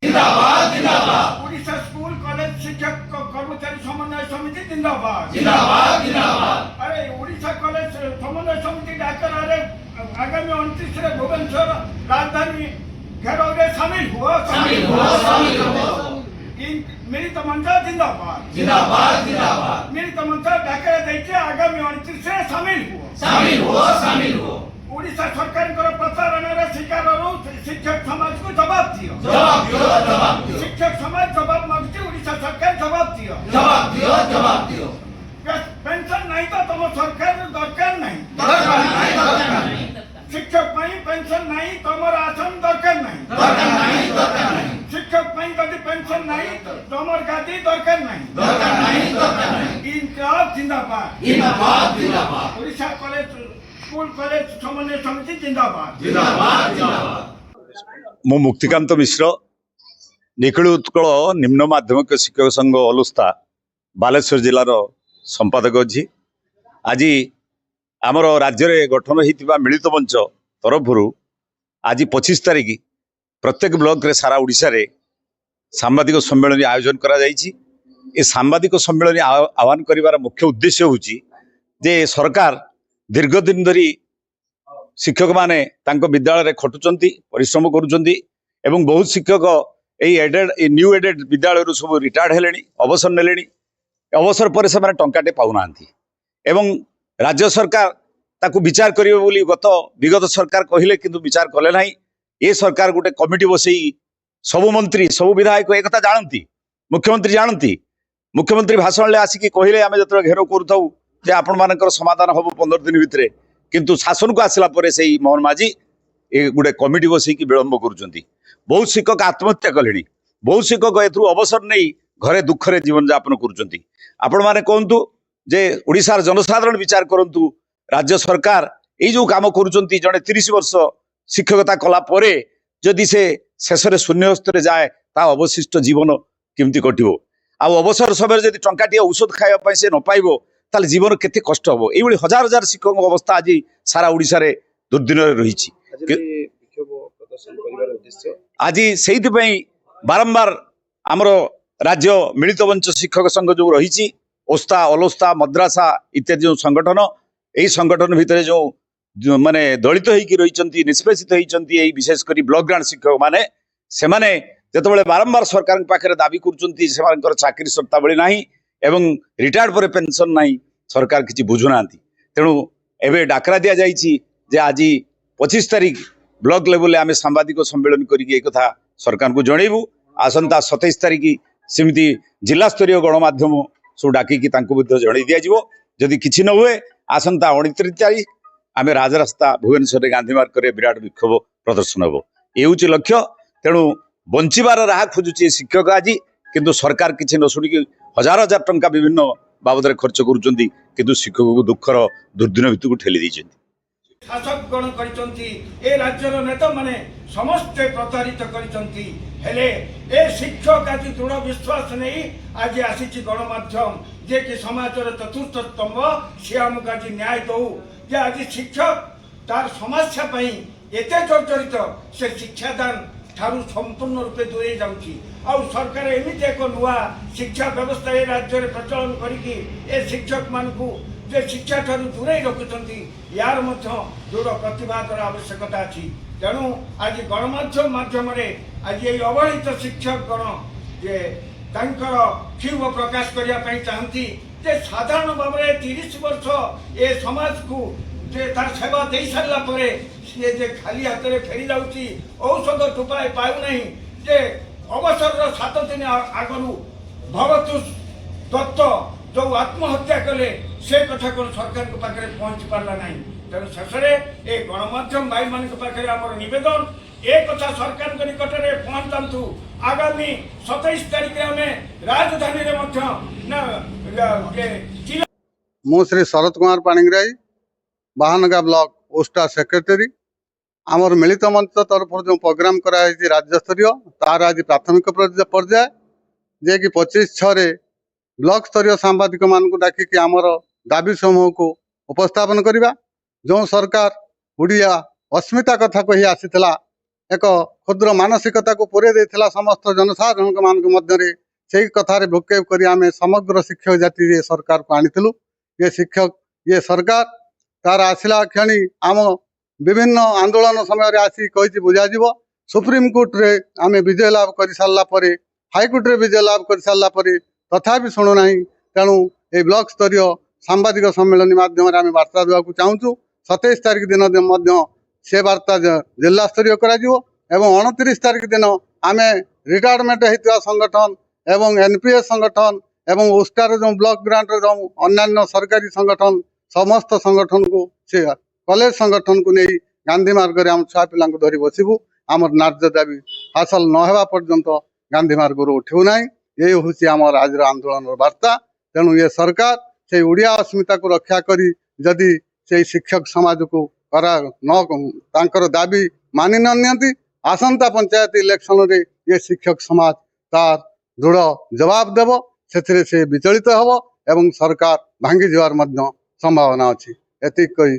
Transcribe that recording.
जिंदाबाद जिंदाबाद। Orissa school college शिक्षक कर्मचारी समन्वय समिति जिंदाबाद जिंदाबाद जिंदाबाद। अरे उड़ीसा कॉलेज समन्वय समिति डाकर अरे आगामी 29 रे भुवनेश्वर राजधानी घेराव में शामिल हुआ मिलित मंच जिंदाबाद जिंदाबाद जिंदाबाद। मिलित मंच डाकर देखिए आगामी 29 रे शामिल हुआ उड़ीसा सरकार प्रचारण शिकार शिक्षक समाज को जवाब दियो शिक्षक समाज जवाब मांगती उड़ीसा सरकार जवाब दियो पेंशन नहीं तो तुम सरकार दरकार नहीं शिक्षक पेंशन नहीं तुम आसन दरकार नहीं शिक्षक पेंशन नहीं तुम गादी दरकार नहीं इनकलाब जिंदाबाद उड़ीसा कॉलेज स्कूल कॉलेज समन्वय समिति जिंदाबाद। मु मुक्तिकांत मिश्र निखिल उत्कल निम्न माध्यमिक शिक्षक संघ अलुस्था बालेश्वर जिलार संपादक अच्छी आज आमर राज्य में गठन होता मिलित मंच तरफ आज 25 तारिख प्रत्येक ब्लॉक रे सारा ओडिशा रे सांबादिक सम्मेलन आयोजन करा जायछि। ए सांबादिक सम्मेलन आह्वान करिवार मुख्य उद्देश्य होछि जे सरकार दीर्घ दिन धरी शिक्षक माने तांको विद्यालय खटुचंती परिश्रम करुचंती एवं बहुत शिक्षक न्यू एडेड विद्यालय सब रिटायर्ड हेलेनी अवसर नेलेनी अवसर पर से टंकाटे पाउनांती एवं राज्य सरकार ताकू विचार करिवे बोली विगत सरकार कहिले किंतु विचार कले नाही। ए सरकार गोटे कमिटी बसई सबु मंत्री सबु विधायक एक कथा जानती मुख्यमंत्री जानती मुख्यमंत्री भाषण ले आसिकी कहिले आमे जतरा घेरो करथाउ जे आपण मानकर समाधान हम 15 दिन भितर किंतु शासन को आसला परे से मोहन माझी ए गोटे कमिटी बसई विलंब करुचंती। बहुत शिक्षक आत्महत्या कले बहुत शिक्षक एथु अवसर नहीं घरे दुखरे जीवन यापन करुचंती। आपण माने कहतु जे ओडिशार जनसाधारण विचार करंतु राज्य सरकार ये जो काम करुचंती जड़े 30 वर्ष शिक्षकता कला परे जदि से शेष शून्य हस्त जाए ता अवशिष्ट जीवन केमती कटिवो आ अवसर समय जदि टंकाटी औषध खाइबा से न पाइबो ताले जीवन केते कष्ट हबो। एइबोली हजार हजार शिक्षक अवस्था आज सारा ओडिशा रे दुर्दिन रही आज से बारंबार आमर राज्य मिलित मंच शिक्षक संघ जो रही ओस्ता अलस्ता मद्रासा इत्यादि जो संगठन यही संगठन भितर जो माने दलित होइकी रही निष्पेषित होती विशेषकर ब्लॉक ग्रांट शिक्षक माने सेमाने जेतेबेले बारंबार सरकार पाखे दाबी करुचंती सेमानकर चाकरी शर्तावली नाही एवं रिटायर्ड पर पेंशन नाही सरकार किछि बुझुना तेणु एबे डाकरा दिया जाइछि जे आज 25 तारिख ब्लॉक लेवल आम सांबादिक सम्मेलन करिक कथा सरकार को जनइबू आसंता 27 तारिख सेमती जिला स्तरीय गणमाध्यम सब डाकिकी जन दिज्व जदि किसी न हुए आसंता 29 तारिख आम राजरास्ता भुवनेश्वर गांधी मार्ग में विराट विक्षोभ प्रदर्शन हम ये लक्ष्य। तेणु बंचार राह खोजुचे शिक्षक आज किंतु सरकार किसी न शुणिक हजार हजार टंका विभिन्न बाबद खर्च करुँच किंतु शिक्षक को दुखर दुर्दिन भितर को ठेली देइछन्ति। शासक गण करिसंती ए राज्यर नेता माने समस्त प्रचारित करिसंती हेले ए शिक्षक आज दृढ़ विश्वास नहीं आज आसी गणमाध्यम जे कि समाजर चतुर्थ स्तंभ से आमको आज न्याय दौ जे आज शिक्षक तार समस्या पई एते जर्जरित से शिक्षादान ठारू संपूर्ण रूपे दूरे जाउची आ सरकार एमिति एक नुआ शिक्षा व्यवस्था ए राज्य में प्रचलन करिकी ए शिक्षक मानकू जे शिक्षा ठारू दूरे रखुचंती यार मध्य दृढ़ प्रतिवादर आवश्यकता अच्छी। तेणु आज गणमाध्यम माध्यम आज ये अवहेलित शिक्षक गण जे क्षोभ प्रकाश करने चाहती जे साधारण भाव में 30 वर्ष ए समाज को जे तार सेवा दे सारा परे सी जे खाली हाथ में फेरी जाऊँगी औषध टोपाए पाऊना जे अवसर 7 दिन आगु भवतुष दत्त जो आत्महत्या कले से कथा कौन सरकार के पाखे पहुंची पारा ना तेणु शेष में ये गणमाध्यम भाई मान पाखे आम नवेदन एक कथा सरकार निकट में पहुंचातु आगामी 27 तारिख आम राजधानी मु श्री शरद कुमार पाणिग्राही बाहानगा ब्लॉक ओस्टा सेक्रेटरी आमर मिलित मंच तरफ जो प्रोग्राम कराई राज्य स्तरीय तार आज प्राथमिक पर्याय जे कि 25/6 ब्लॉक स्तरीय सांबादिक मान को डाकिकी आमर दाबी समूह को उपस्थापन करवा जो सरकार ओडिया अस्मिता कथा कही आसीथिला ଏକ କ୍ଷୁଦ୍ର ମାନସିକତାକୁ ପୁରେଇ ଦେଇଥିଲା ସମସ୍ତ ଜନସାଧାରଣଙ୍କ ମାନଙ୍କ ମଧ୍ୟରେ। ସେଇ କଥାରେ ଭ୍ରୁକ୍ଷେପ କରି ଆମେ ସମଗ୍ର ଶିକ୍ଷକ ଜାତି ଏ ସରକାରକୁ ଆଣିଥିଲୁ। ଏ ସରକାର ତାର ଆସିଲା କ୍ଷଣି ଆମ ବିଭିନ୍ନ ଆନ୍ଦୋଳନ ସମୟରେ ଆସି କହିଛି ବୁଝାଯିବ। ସୁପ୍ରିମକୋର୍ଟରେ ଆମେ ବିଜୟ ଲାଭ କରିସାରିଲା ପରେ, ହାଇକୋର୍ଟରେ ବିଜୟ ଲାଭ କରିସାରିଲା ପରେ ତଥାପି ଶୁଣୁନାହିଁ। ତେଣୁ এই ବ୍ଲକ ସ୍ତରୀୟ ସାମ୍ବାଦିକ ସମ୍ମିଳନୀ ମାଧ୍ୟମରେ ଆମେ ବାର୍ତ୍ତା ଦେବାକୁ ଚାହୁଁଛୁ। 27 ତାରିଖ ଦିନ ମଧ୍ୟ ସେ ବାର୍ତ୍ତା ଜିଲ୍ଲା ସ୍ତରୀୟ କରାଯିବ ଏବଂ 29 ତାରିଖ ଦିନ ଆମେ ରିଟାୟାରମେଣ୍ଟ ହେଇଥିବା ସଂଗଠନ ଏବଂ NPS ସଂଗଠନ ଏବଂ ଉଷ୍ଟାର ଯେଉଁ ବ୍ଲକ ଗ୍ରାଣ୍ଟର ଯେଉଁ ଅନ୍ୟାନ୍ୟ ସରକାରୀ ସଂଗଠନ ସମସ୍ତ ସଂଗଠନକୁ ସେ କଲେଜ ସଂଗଠନକୁ ନେଇ ଗାନ୍ଧୀ ମାର୍ଗରେ ଆମ ଛୁଆ ପିଲାଙ୍କୁ ଧରି ବସିବୁ। ଆମର ନ୍ୟାଯ୍ୟ ଦାବି ହାସଲ ନ ହେବା ପର୍ଯ୍ୟନ୍ତ ଗାନ୍ଧୀ ମାର୍ଗରୁ ଉଠିବୁ ନାହିଁ। ଏ ହେଉଛି ଆମର ଆଜିର ଆନ୍ଦୋଳନର ବାର୍ତ୍ତା। ତେଣୁ ଏ ସରକାର ସେଇ ଓଡ଼ିଆ ଅସ୍ମିତାକୁ ରକ୍ଷା କରି ଯଦି ସେଇ ଶିକ୍ଷକ ସମାଜକୁ ତାଙ୍କର ଦାବି ମାନି ନ ନିଅନ୍ତି, ଆସନ୍ତା ପଞ୍ଚାୟତ ଇଲେକ୍ସନରେ ଏ ଶିକ୍ଷକ ସମାଜ ତାର ଦୃଢ଼ ଜବାବ ଦେବ। ସେଥିରେ ସେ ବିଚଳିତ ହେବ ଏବଂ ସରକାର ଭାଙ୍ଗି ଯିବାର ମଧ୍ୟ ସମ୍ଭାବନା ଅଛି। ଏତିକି କହି